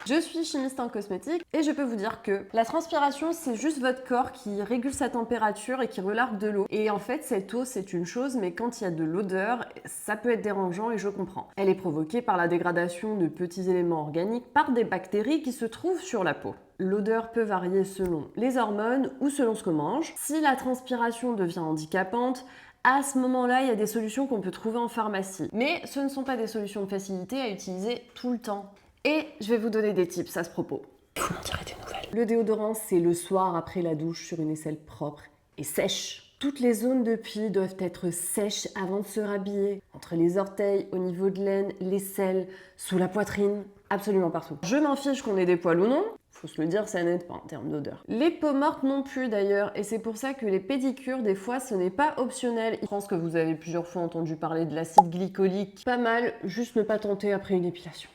Je suis chimiste en cosmétique et je peux vous dire que la transpiration, c'est juste votre corps qui régule sa température et qui relargue de l'eau. Et en fait, cette eau, c'est une chose, mais quand il y a de l'odeur, ça peut être dérangeant et je comprends. Elle est provoquée par la dégradation de petits éléments organiques par des bactéries qui se trouvent sur la peau. L'odeur peut varier selon les hormones ou selon ce qu'on mange. Si la transpiration devient handicapante, à ce moment-là, il y a des solutions qu'on peut trouver en pharmacie. Mais ce ne sont pas des solutions de facilité à utiliser tout le temps. Et je vais vous donner des tips à ce propos. Vous m'en direz des nouvelles. Le déodorant, c'est le soir après la douche sur une aisselle propre et sèche. Toutes les zones de plis doivent être sèches avant de se rhabiller. Entre les orteils, au niveau de l'aine, l'aisselle, sous la poitrine, absolument partout. Je m'en fiche qu'on ait des poils ou non. Faut se le dire, ça n'aide pas en termes d'odeur. Les peaux mortes non plus d'ailleurs, et c'est pour ça que les pédicures, des fois, ce n'est pas optionnel. Je pense que vous avez plusieurs fois entendu parler de l'acide glycolique. Pas mal, juste ne pas tenter après une épilation.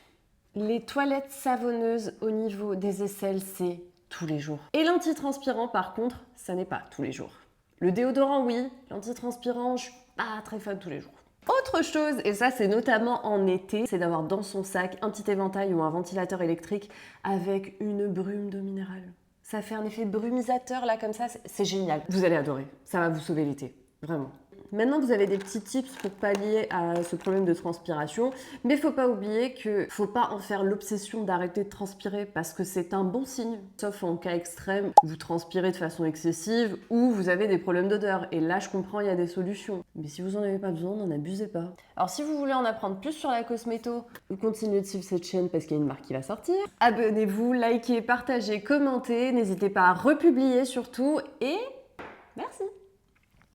Les toilettes savonneuses au niveau des aisselles, c'est tous les jours. Et l'antitranspirant, par contre, ça n'est pas tous les jours. Le déodorant, oui. L'antitranspirant, je suis pas très fan tous les jours. Autre chose, et ça c'est notamment en été, c'est d'avoir dans son sac un petit éventail ou un ventilateur électrique avec une brume d'eau minérale. Ça fait un effet brumisateur là comme ça, c'est génial. Vous allez adorer, ça va vous sauver l'été, vraiment. Maintenant que vous avez des petits tips pour pallier à ce problème de transpiration, mais faut pas oublier que faut pas en faire l'obsession d'arrêter de transpirer parce que c'est un bon signe. Sauf en cas extrême, vous transpirez de façon excessive ou vous avez des problèmes d'odeur. Et là, je comprends, il y a des solutions. Mais si vous en avez pas besoin, n'en abusez pas. Alors si vous voulez en apprendre plus sur la cosméto, continuez de suivre cette chaîne parce qu'il y a une marque qui va sortir. Abonnez-vous, likez, partagez, commentez. N'hésitez pas à republier surtout et merci.